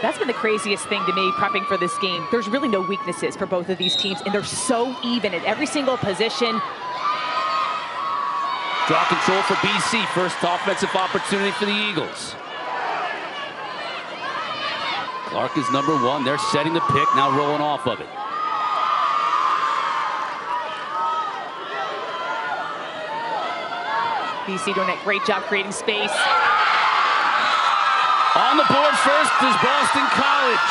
That's been the craziest thing to me prepping for this game. There's really no weaknesses for both of these teams, and they're so even at every single position. Draw control for BC. First offensive opportunity for the Eagles. Clark is number one. They're setting the pick, now rolling off of it. BC doing a great job creating space. On the board first is Boston College.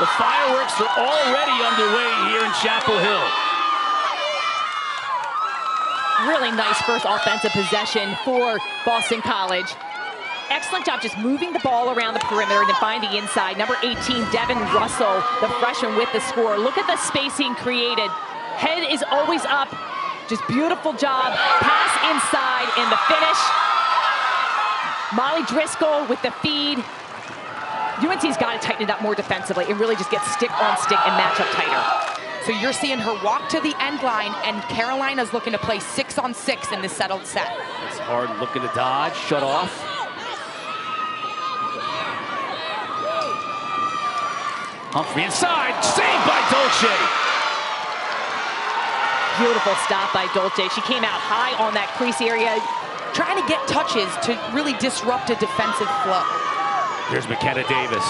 The fireworks are already underway here in Chapel Hill. Really nice first offensive possession for Boston College. Excellent job just moving the ball around the perimeter and then finding the inside. Number 18, Devin Russell, the freshman with the score. Look at the spacing created. Head is always up. Just beautiful job. Pass inside in the finish. Molly Driscoll with the feed. UNC's got to tighten it up more defensively and really just get stick on stick and match up tighter. So you're seeing her walk to the end line, and Carolina's looking to play 6-on-6 in this settled set. It's hard looking to dodge, shut off. Humphrey inside, saved by Dolce. Beautiful stop by Dolce. She came out high on that crease area, trying to get touches to really disrupt a defensive flow. Here's McKenna Davis.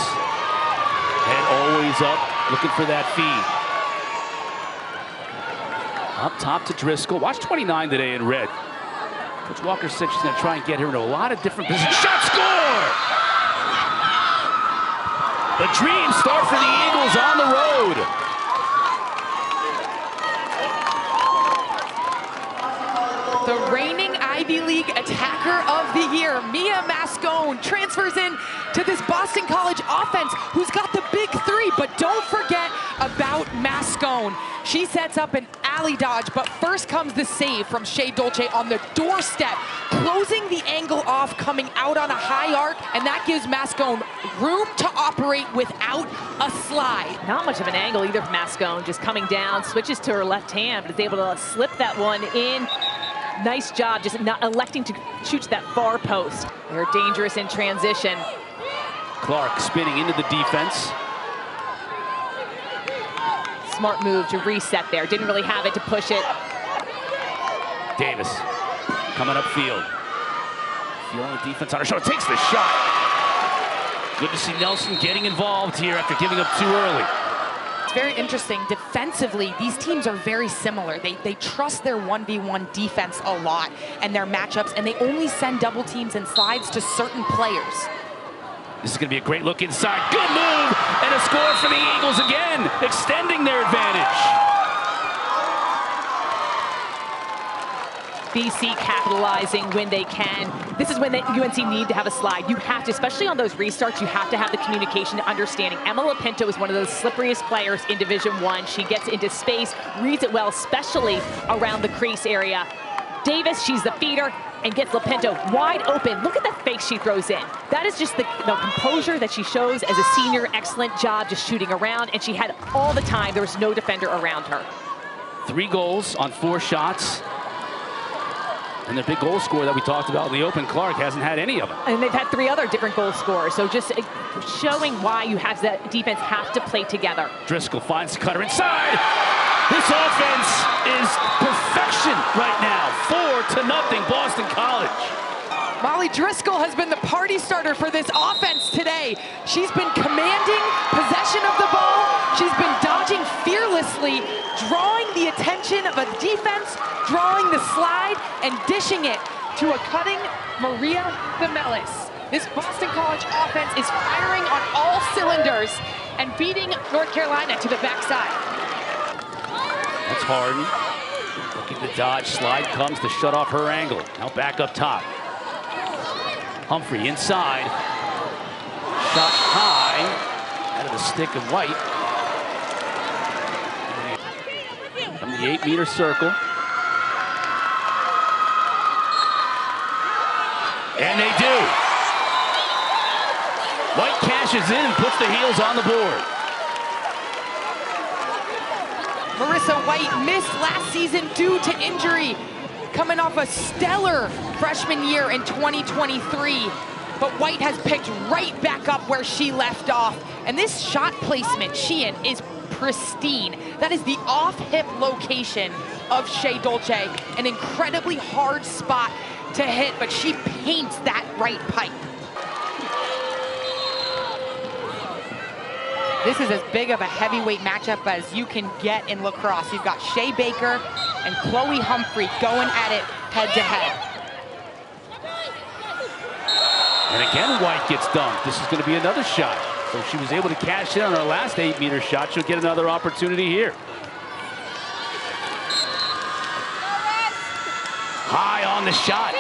Head always up, looking for that feed. Up top to Driscoll. Watch 29 today in red. Coach Walker said she's going to try and get her into a lot of different positions. Shot, score! The dream start for the Eagles on the road. The reigning Ivy League attacker of the year, Mia Mascone, transfers in to this Boston College offense, who's got the big three, but don't forget about Mascone. She sets up an alley dodge, but first comes the save from Shea Dolce on the doorstep, closing the angle off, coming out on a high arc, and that gives Mascone room to operate without a slide. Not much of an angle either for Mascone, just coming down, switches to her left hand, but is able to slip that one in. Nice job, just not electing to shoot to that far post. They're dangerous in transition. Clark spinning into the defense. Smart move to reset there. Didn't really have it to push it. Davis coming upfield. Feeling the defense on her shoulder. Takes the shot. Good to see Nelson getting involved here after giving up too early. It's very interesting. Defensively, these teams are very similar. They trust their 1v1 defense a lot and their matchups, and they only send double teams and slides to certain players. This is going to be a great look inside. Good move, and a score for the Eagles again, extending their advantage. BC capitalizing when they can. This is when the UNC need to have a slide. You have to, especially on those restarts, you have to have the communication, understanding. Emma Lapinto is one of those slipperiest players in Division I. She gets into space, reads it well, especially around the crease area. Davis, she's the feeder, and gets Lapinto wide open. Look at the face she throws in. That is just the composure that she shows as a senior. Excellent job just shooting around, and she had all the time. There was no defender around her. 3 goals on 4 shots. And the big goal scorer that we talked about in the open, Clark, hasn't had any of them. And they've had 3 other different goal scorers. So just showing why you have that defense have to play together. Driscoll finds Cutter inside. This offense is perfection right now. 4-0 Boston College. Molly Driscoll has been the party starter for this offense today. She's been commanding possession of the ball. She's been dodging fearlessly, drawing the attention of a defense, drawing the slide, and dishing it to a cutting Maria Themelis. This Boston College offense is firing on all cylinders and beating North Carolina to the backside. That's Harden. Looking to dodge, slide comes to shut off her angle. Now back up top. Humphrey inside. Shot high. Out of the stick of White. From the 8-meter circle. And they do. White cashes in and puts the heels on the board. Marissa White missed last season due to injury, coming off a stellar freshman year in 2023. but White has picked right back up where she left off. And this shot placement, Sheehan, is pristine. That is the off-hip location of Shea Dolce, an incredibly hard spot to hit, but she paints that right pipe. This is as big of a heavyweight matchup as you can get in lacrosse. You've got Shea Baker and Chloe Humphrey going at it head-to-head. And again, White gets dumped. This is going to be another shot. So she was able to cash in on her last 8-meter shot. She'll get another opportunity here. High on the shot.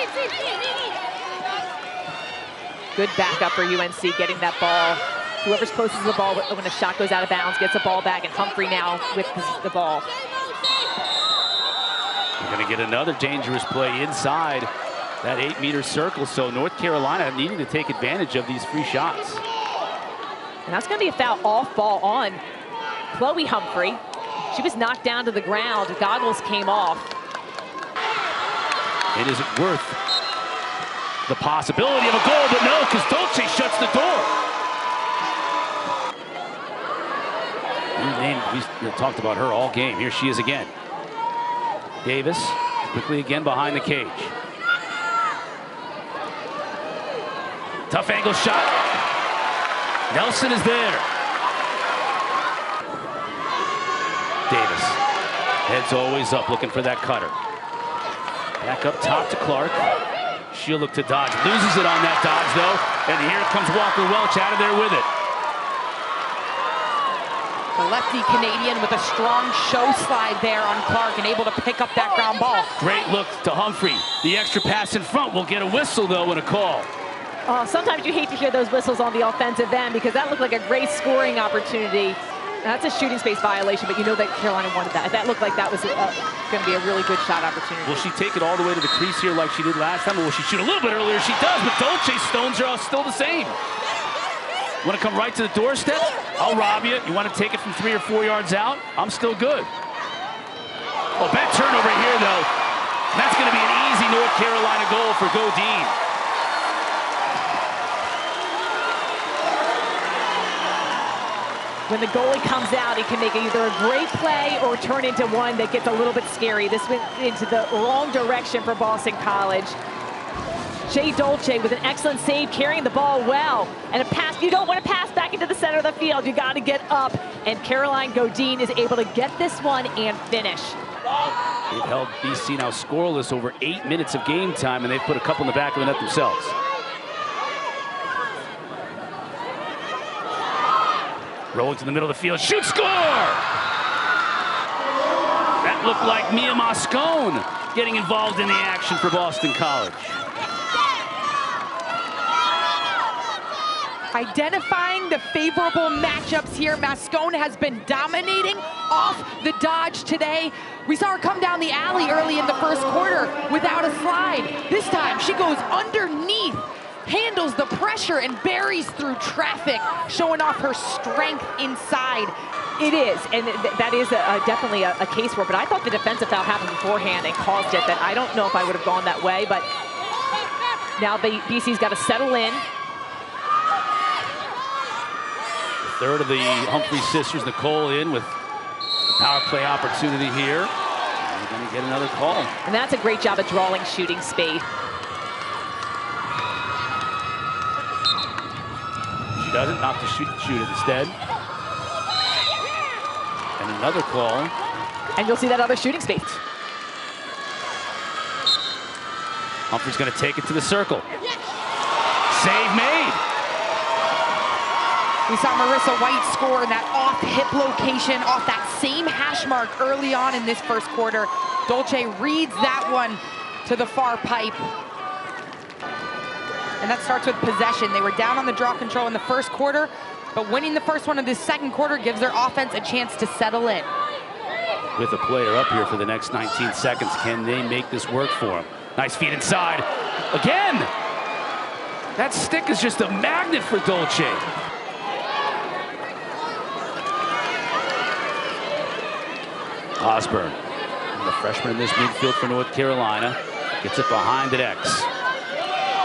Good backup for UNC getting that ball. Whoever's closest to the ball when the shot goes out of bounds gets the ball back, and Humphrey now with the ball. We're going to get another dangerous play inside that 8-meter circle. So North Carolina needing to take advantage of these free shots. And that's going to be a foul off ball on Chloe Humphrey. She was knocked down to the ground. The goggles came off. It isn't worth the possibility of a goal, but no, because Dolce shuts the door. We talked about her all game. Here she is again. Davis quickly again behind the cage. Tough angle shot. Nelson is there. Davis heads always up, looking for that cutter. Back up top to Clark. She'll look to dodge. Loses it on that dodge, though. And here comes Walker Welch out of there with it. The lefty Canadian with a strong show slide there on Clark and able to pick up that ground ball. Great look to Humphrey. The extra pass in front will get a whistle, though, and a call. Sometimes you hate to hear those whistles on the offensive end because that looked like a great scoring opportunity. That's a shooting space violation, but you know that Carolina wanted that. That looked like that was going to be a really good shot opportunity. Will she take it all the way to the crease here like she did last time, or will she shoot a little bit earlier? She does, but Dolce stones her still the same. Want to come right to the doorstep? I'll rob you. You want to take it from 3 or 4 yards out? I'm still good. Oh, bad turnover here, though. And that's going to be an easy North Carolina goal for Godine. When the goalie comes out, he can make either a great play or turn into one that gets a little bit scary. This went into the wrong direction for Boston College. Shea Dolce with an excellent save, carrying the ball well. And a pass, you don't want to pass back into the center of the field. You got to get up. And Caroline Godine is able to get this one and finish. They've held BC now scoreless over 8 minutes of game time, and they've put a couple in the back of the net themselves. Rolling to the middle of the field, shoot, score! That looked like Mia Moscone getting involved in the action for Boston College. Identifying the favorable matchups here. Moscone has been dominating off the dodge today. We saw her come down the alley early in the first quarter without a slide. This time she goes underneath, handles the pressure and buries through traffic, showing off her strength inside. It is, and that is definitely a case for it, but I thought the defensive foul happened beforehand and caused it. That I don't know if I would have gone that way, but now BC's got to settle in. Third of the Humphrey sisters, Nicole, in with a power play opportunity here. And we're going to get another call. And that's a great job of drawing shooting speed. She doesn't, not to shoot it instead. And another call. And you'll see that other shooting speed. Humphrey's going to take it to the circle. Save made. We saw Marissa White score in that off-hip location, off that same hash mark early on in this first quarter. Dolce reads that one to the far pipe. And that starts with possession. They were down on the draw control in the first quarter, but winning the first one of this second quarter gives their offense a chance to settle in. With a player up here for the next 19 seconds, can they make this work for him? Nice feed inside. Again! That stick is just a magnet for Dolce. Osborne, the freshman in this midfield for North Carolina, gets it behind at X.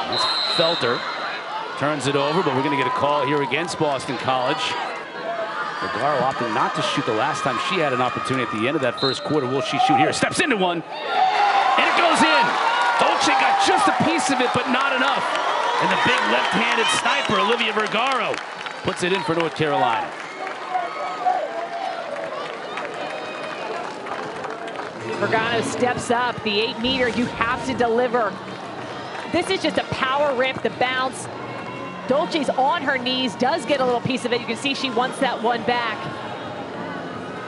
That's Felter. Turns it over, but we're going to get a call here against Boston College. Vergara opting not to shoot the last time she had an opportunity at the end of that first quarter. Will she shoot here? Steps into one, and it goes in. Dolce got just a piece of it, but not enough. And the big left-handed sniper, Olivia Vergara, puts it in for North Carolina. Vergara steps up, the 8-meter, you have to deliver. This is just a power rip, the bounce. Dolce's on her knees, does get a little piece of it. You can see she wants that one back.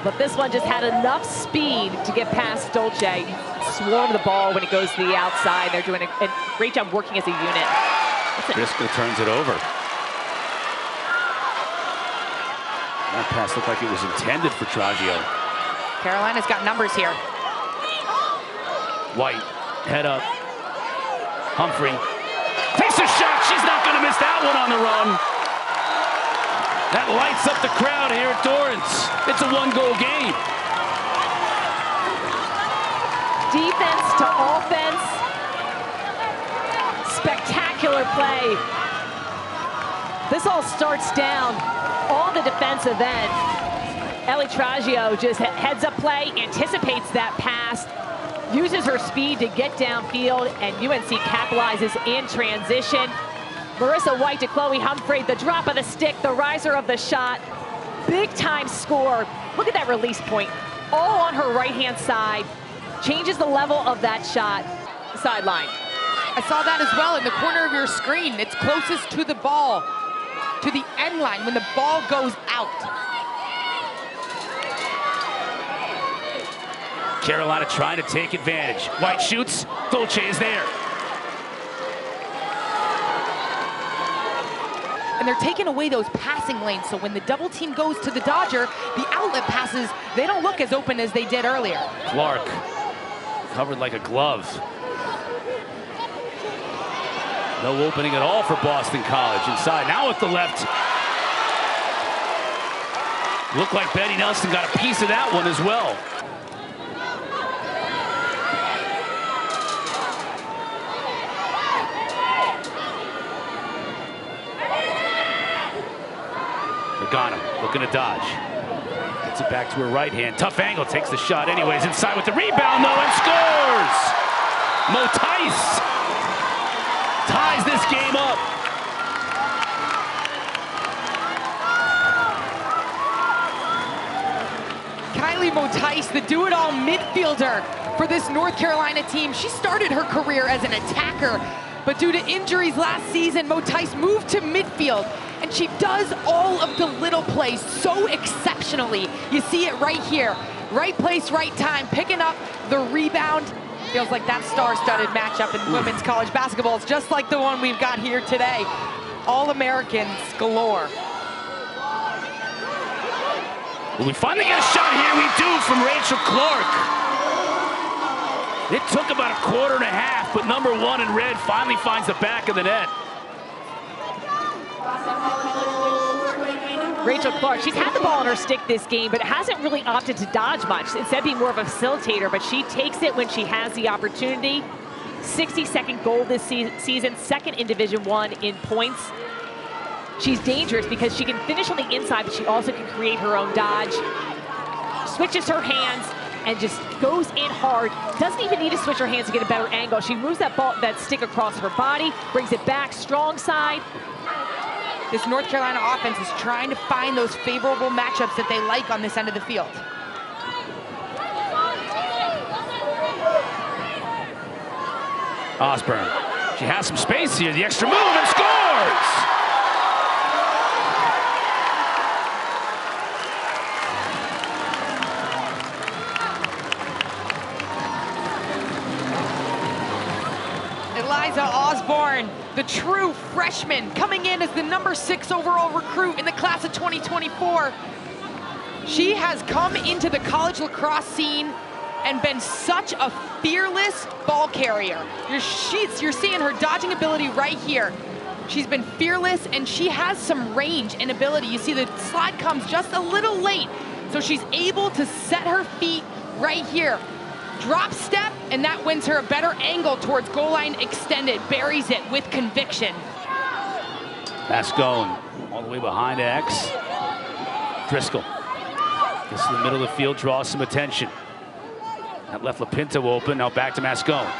But this one just had enough speed to get past Dolce. Swarm the ball when it goes to the outside. They're doing a great job working as a unit. Driscoll turns it over. That pass looked like it was intended for Traggio. Carolina's got numbers here. White, head up. Humphrey takes a shot. She's not going to miss that one on the run. That lights up the crowd here at Dorrance. It's a one-goal game. Defense to offense. Spectacular play. This all starts down on the defensive end. Ellie Traggio just heads up play, anticipates that pass, uses her speed to get downfield, and UNC capitalizes in transition. Marissa White to Chloe Humphrey, the drop of the stick, the riser of the shot. Big time score. Look at that release point. All on her right-hand side. Changes the level of that shot. Sideline. I saw that as well in the corner of your screen. It's closest to the ball, to the end line when the ball goes out. Carolina trying to take advantage. White shoots. Dolce is there. And they're taking away those passing lanes, so when the double team goes to the Dodger, the outlet passes, they don't look as open as they did earlier. Clark covered like a glove. No opening at all for Boston College inside. Now with the left. Looked like Betty Nelson got a piece of that one as well. Vergara looking to dodge. Gets it back to her right hand. Tough angle, takes the shot anyways. Inside with the rebound though, and scores! Mo Tice ties this game up. Kylie Mo Tice, the do-it-all midfielder for this North Carolina team. She started her career as an attacker, but due to injuries last season, Mo Tice moved to midfield, and she does all of the little plays so exceptionally. You see it right here. Right place, right time, picking up the rebound. Feels like that star-studded matchup in women's college basketball. It's just like the one we've got here today. All-Americans galore. Will we finally get a shot here? We do, from Rachel Clark. It took about a quarter and a half, but number one in red finally finds the back of the net. Rachel Clark, she's had the ball on her stick this game, but hasn't really opted to dodge much, instead being more of a facilitator, but she takes it when she has the opportunity. 62nd goal this season, second in Division I in points. She's dangerous because she can finish on the inside, but she also can create her own dodge. Switches her hands and just goes in hard. Doesn't even need to switch her hands to get a better angle. She moves that stick across her body, brings it back, strong side. This North Carolina offense is trying to find those favorable matchups that they like on this end of the field. Osborne, she has some space here, the extra move, and scores! Eliza Osborne, the true freshman, coming in as the #6 overall recruit in the class of 2024. She has come into the college lacrosse scene and been such a fearless ball carrier. You're seeing her dodging ability right here. She's been fearless, and she has some range and ability. You see the slide comes just a little late, so she's able to set her feet right here. Drop step, and that wins her a better angle towards goal line extended. Buries it with conviction. Mascone all the way behind X. Driscoll gets to the middle of the field, draws some attention. That left Lapinto open, now back to Mascone.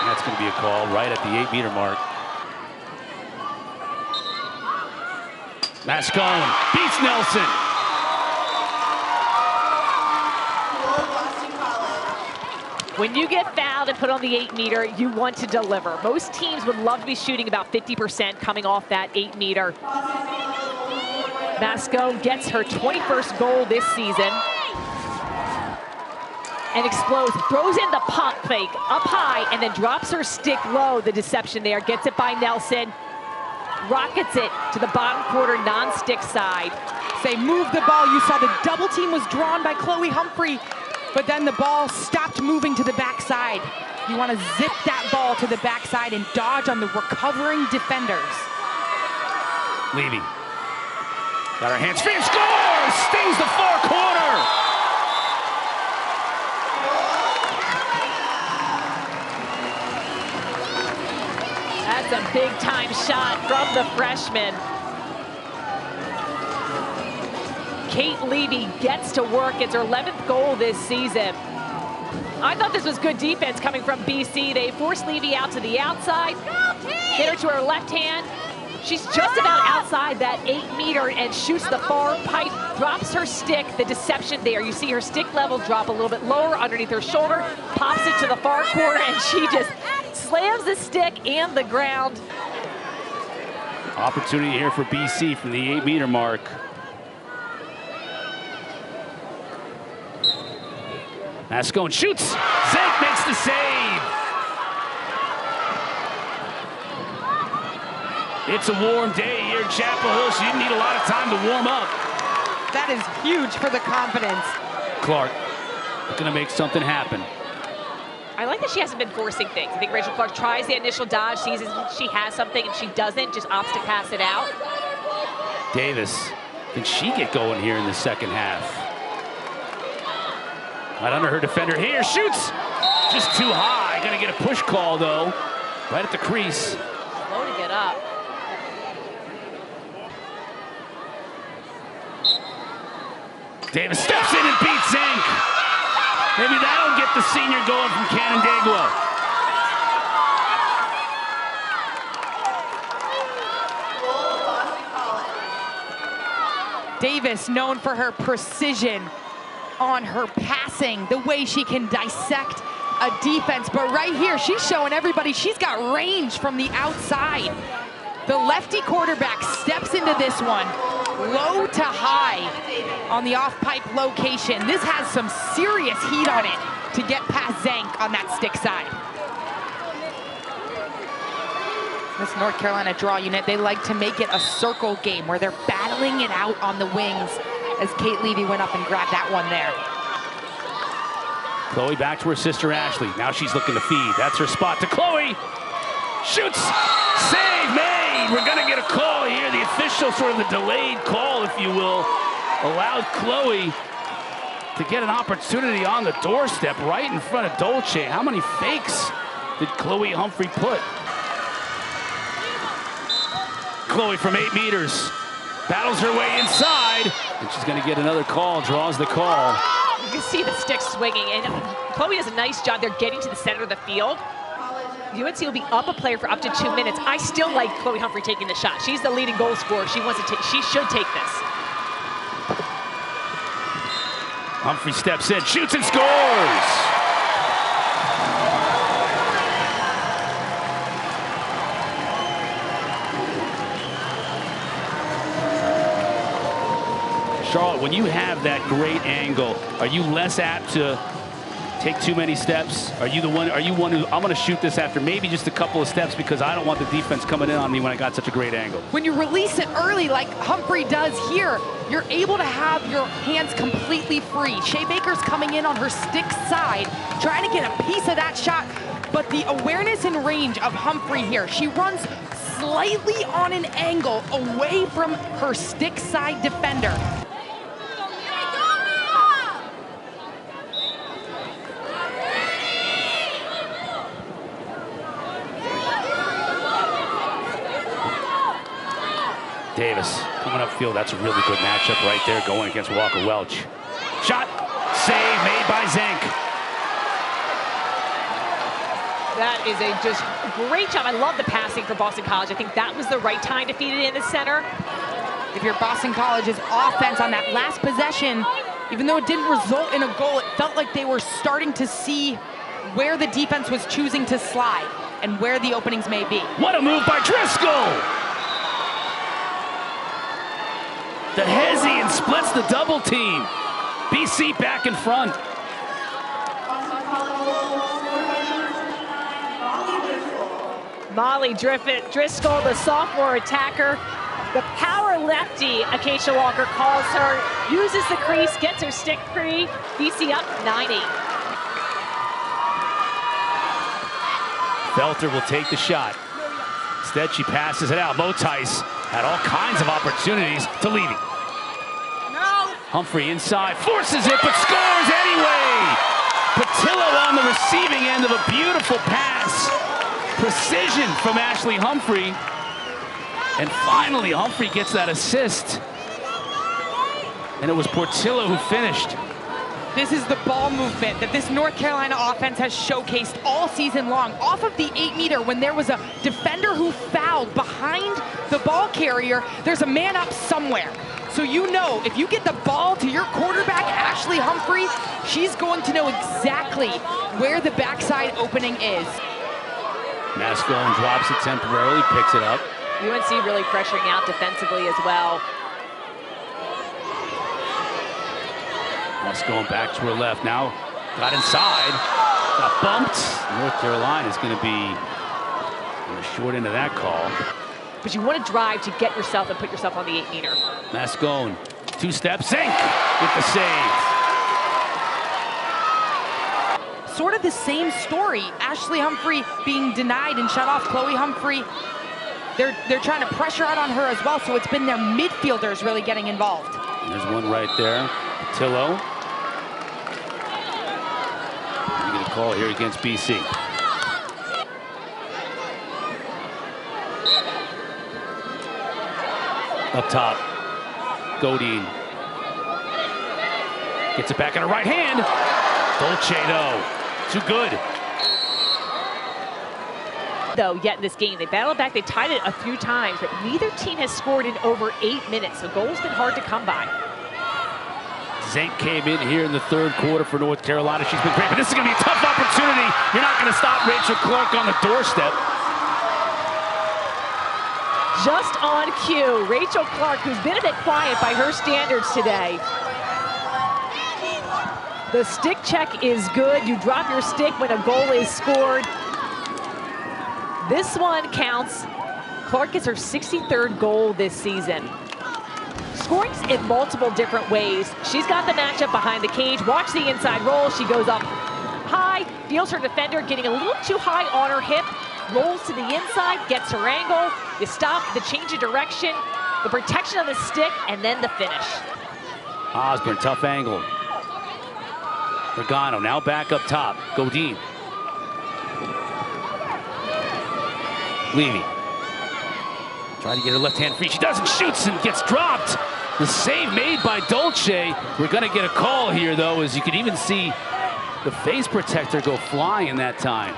That's going to be a call right at the 8-meter mark. Mascone beats Nelson. When you get fouled and put on the 8-meter, you want to deliver. Most teams would love to be shooting about 50% coming off that 8-meter. Mascone gets her 21st goal this season. And explodes, throws in the pump fake up high, and then drops her stick low. The deception there, gets it by Nelson. Rockets it to the bottom quarter, non-stick side. Say move the ball. You saw the double team was drawn by Chloe Humphrey, but then the ball stopped moving to the backside. You want to zip that ball to the backside and dodge on the recovering defenders. Levy got her hands free and scores! Stings the far corner! That's a big-time shot from the freshman. Kate Levy gets to work. It's her 11th goal this season. I thought this was good defense coming from BC. They forced Levy out to the outside, get her to her left hand. She's just about outside that 8-meter and shoots the far pipe, drops her stick. The deception there. You see her stick level drop a little bit lower underneath her shoulder, pops it to the far corner, and she just slams the stick and the ground. Opportunity here for BC from the 8-meter mark. Mascone shoots. Zank makes the save. It's a warm day here in Chapel Hill. She didn't need a lot of time to warm up. That is huge for the confidence. Clark going to make something happen. I like that she hasn't been forcing things. I think Rachel Clark tries the initial dodge, sees she has something, and she doesn't, just opts to pass it out. Davis, can she get going here in the second half? Right under her defender here, shoots! Just too high, gonna get a push call though, right at the crease. Slow to get up. Davis steps in and beats Zank. Maybe that'll get the senior going from Canandaigua. Davis, known for her precision on her passing, the way she can dissect a defense. But right here, she's showing everybody she's got range from the outside. The lefty quarterback steps into this one, low to high on the off-pipe location. This has some serious heat on it to get past Zank on that stick side. This North Carolina draw unit, they like to make it a circle game where they're battling it out on the wings, as Kate Levy went up and grabbed that one there. Chloe back to her sister Ashley. Now she's looking to feed. That's her spot to Chloe. Shoots. Save made. We're going to get a call here. The official, sort of the delayed call, if you will, allowed Chloe to get an opportunity on the doorstep right in front of Dolce. How many fakes did Chloe Humphrey put? Chloe from 8 meters. Battles her way inside, and she's going to get another call, draws the call. You can see the stick swinging, and Chloe does a nice job there getting to the center of the field. UNC will be up a player for up to 2 minutes. I still like Chloe Humphrey taking the shot. She's the leading goal scorer. She should take this. Humphrey steps in, shoots and scores! Charlotte, when you have that great angle, are you less apt to take too many steps? Are you one who, I'm gonna shoot this after maybe just a couple of steps because I don't want the defense coming in on me when I got such a great angle? When you release it early like Humphrey does here, you're able to have your hands completely free. Shea Baker's coming in on her stick side, trying to get a piece of that shot, but the awareness and range of Humphrey here, she runs slightly on an angle away from her stick side defender. Davis coming upfield. That's a really good matchup right there going against Walker Welch. Shot, save made by Zenk. That is a just great job. I love the passing for Boston College. I think that was the right time to feed it in the center. If you're Boston College's offense on that last possession, even though it didn't result in a goal, it felt like they were starting to see where the defense was choosing to slide and where the openings may be. What a move by Driscoll! The Hezzy and splits the double team. BC back in front. Molly Driscoll, the sophomore attacker. The power lefty, Acacia Walker calls her, uses the crease, gets her stick free. BC up 9-8. Felter will take the shot. Instead, she passes it out. Motice had all kinds of opportunities to Levy. Humphrey inside, forces it, but scores anyway! Patillo on the receiving end of a beautiful pass. Precision from Ashley Humphrey. And finally, Humphrey gets that assist. And it was Portillo who finished. This is the ball movement that this North Carolina offense has showcased all season long. Off of the 8-meter, when there was a defender who fouled behind the ball carrier, there's a man up somewhere. So you know, if you get the ball to your quarterback, Ashley Humphrey, she's going to know exactly where the backside opening is. Mascone drops it temporarily, picks it up. UNC really pressuring out defensively as well. Mascone back to her left now. Got inside, got bumped. North Carolina is going to be on the short end of that call. But you want to drive to get yourself and put yourself on the 8-meter. Mascone, 2 steps, Zenk with the save. Sort of the same story. Ashley Humphrey being denied and shut off. Chloe Humphrey, they're trying to pressure out on her as well, so it's been their midfielders really getting involved. There's one right there, Patillo. You get a call here against BC. Up top, Godine gets it back in her right hand. Dolce, though, too good. Though, yet in this game, they battled back, they tied it a few times, but neither team has scored in over 8 minutes, so goals been hard to come by. Zenk came in here in the third quarter for North Carolina. She's been great, but this is going to be a tough opportunity. You're not going to stop Rachel Clark on the doorstep. Just on cue, Rachel Clark, who's been a bit quiet by her standards today. The stick check is good. You drop your stick when a goal is scored. This one counts. Clark gets her 63rd goal this season. Scoring in multiple different ways. She's got the matchup behind the cage. Watch the inside roll. She goes up high, feels her defender getting a little too high on her hip, rolls to the inside, gets her angle. You stop, the change of direction, the protection of the stick, and then the finish. Osborne, tough angle. Regano now back up top. Godine. Levy. Trying to get her left hand free. She doesn't, shoots and gets dropped. The save made by Dolce. We're going to get a call here, though, as you can even see the face protector go flying that time.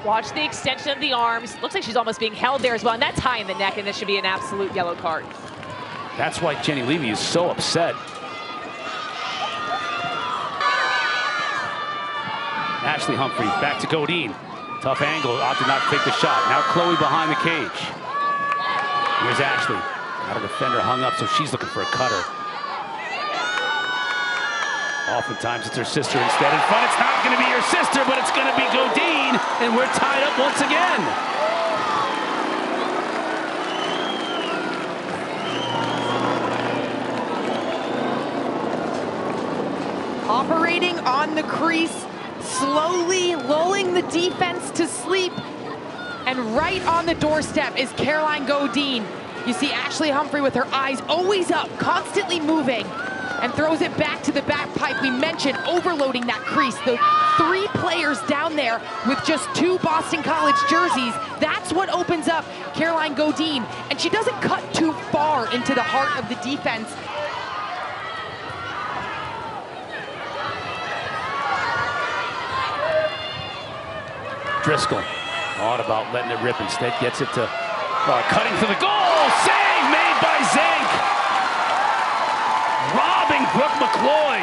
Watch the extension of the arms. Looks like she's almost being held there as well, and that's high in the neck, and this should be an absolute yellow card. That's why Jenny Levy is so upset. Ashley Humphrey back to Godine. Tough angle, opted not to take the shot. Now Chloe behind the cage. Here's Ashley. Got a defender hung up, so she's looking for a cutter. Oftentimes it's her sister instead in front. It's not going to be her sister, but it's going to be Godine, and we're tied up once again. Operating on the crease, slowly lulling the defense to sleep. And right on the doorstep is Caroline Godine. You see Ashley Humphrey with her eyes always up, constantly moving. and throws it back to the back pipe. We mentioned overloading that crease. The 3 players down there with just 2 Boston College jerseys. That's what opens up Caroline Godine, and she doesn't cut too far into the heart of the defense. Driscoll thought about letting it rip, instead gets it to cutting for the goal. Save made by Zank. Robbing Brooke McCloy.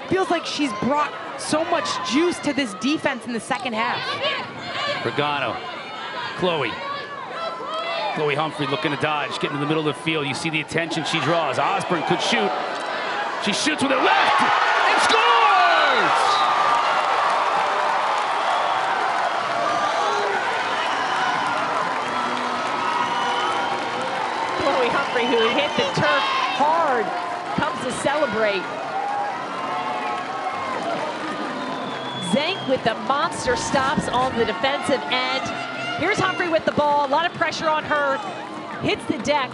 Feels like she's brought so much juice to this defense in the second half. Regano, Chloe Humphrey looking to dodge, getting in the middle of the field. You see the attention she draws. Osborne could shoot. She shoots with her left and scores! Chloe Humphrey, who hit the turf hard, comes to celebrate. Zank with the monster stops on the defensive end. Here's Humphrey with the ball, a lot of pressure on her, hits the deck,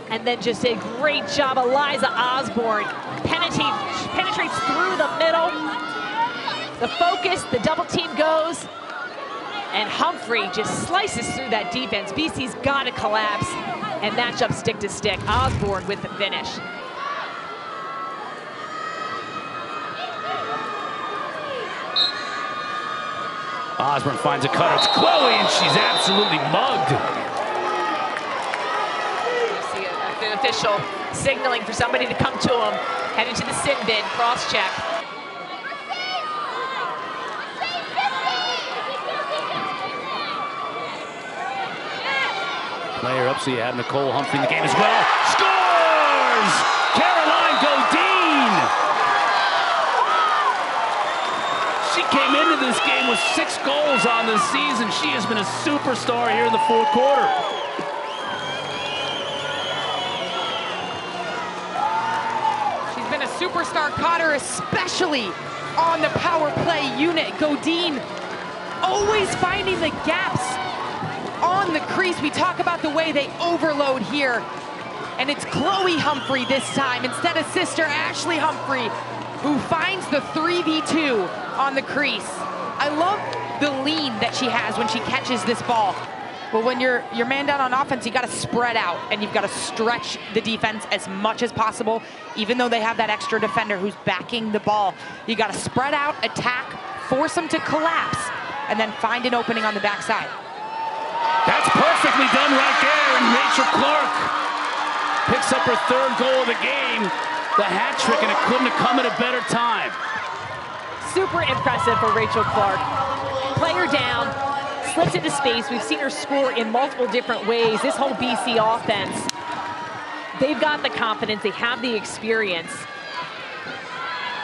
and then just a great job. Eliza Osborne penetrates through the middle. The focus, the double team goes, and Humphrey just slices through that defense. BC's got to collapse and match up stick to stick. Osborne with the finish. Osborne finds a cutter. It's Chloe, and she's absolutely mugged. You see an official signaling for somebody to come to him. Headed to the sin bin, cross check. Player up, so you have Nicole Humphrey in the game as well. Scores! Caroline Godine! She came into this game with 6 goals on the season. She has been a superstar here in the 4th quarter. She's been a superstar, Cotter, especially on the power play unit. Godine always finding the gaps on the crease. We talk about the way they overload here, and it's Chloe Humphrey this time instead of sister Ashley Humphrey, who finds the 3v2 on the crease. I love the lean that she has when she catches this ball. But when you're man down on offense, you got to spread out and you've got to stretch the defense as much as possible. Even though they have that extra defender who's backing the ball, you got to spread out, attack, force them to collapse, and then find an opening on the backside. That's perfectly done right there, and Rachel Clark picks up her 3rd goal of the game, the hat trick, and it couldn't have come at a better time. Super impressive for Rachel Clark. Player down, slips into space. We've seen her score in multiple different ways. This whole BC offense, they've got the confidence, they have the experience.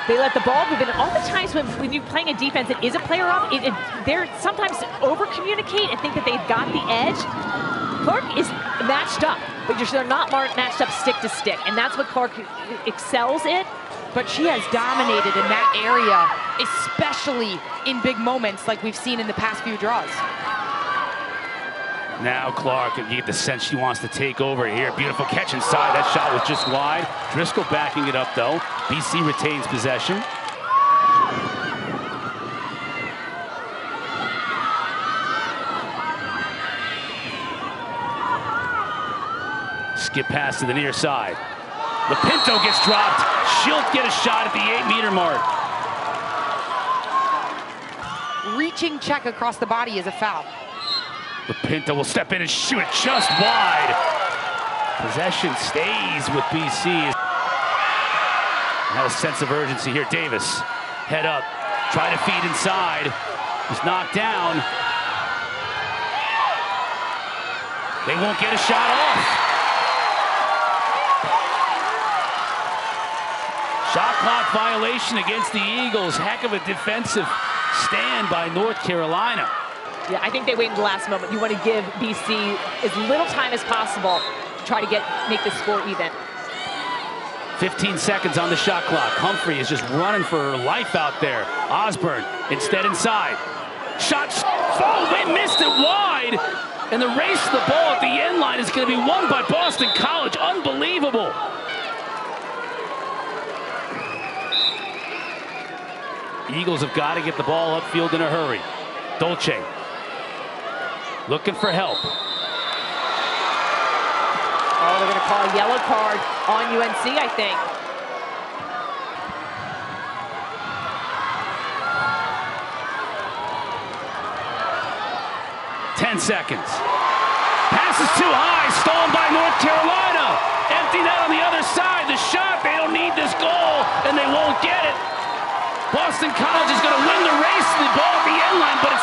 They let the ball move, and all the times when you're playing a defense that is a player up, they're sometimes over-communicate and think that they've got the edge. Clark is matched up, but they're not matched up stick to stick, and that's what Clark excels in. But she has dominated in that area, especially in big moments like we've seen in the past few draws. Now Clark, you get the sense she wants to take over here. Beautiful catch inside. That shot was just wide. Driscoll backing it up, though. BC retains possession. Skip pass to the near side. Pinto gets dropped. She'll get a shot at the 8-meter mark. Reaching check across the body is a foul. Pinto will step in and shoot it just wide. Possession stays with BC. Had a sense of urgency here. Davis, head up, try to feed inside. Was knocked down. They won't get a shot off. Shot clock violation against the Eagles. Heck of a defensive stand by North Carolina. Yeah, I think they wait until the last moment. You want to give BC as little time as possible to try to make the score even. 15 seconds on the shot clock. Humphrey is just running for her life out there. Osborne instead inside. Shots, they missed it wide. And the race to the ball at the end line is going to be won by Boston College. Unbelievable. Eagles have got to get the ball upfield in a hurry. Dolce looking for help. Oh, they're going to call a yellow card on UNC, I think. Seconds. Pass is too high, stolen by North Carolina. Empty that on the other side. The shot, they don't need this goal, and they won't get it. Boston College is going to win the race to the ball at the end line, but it's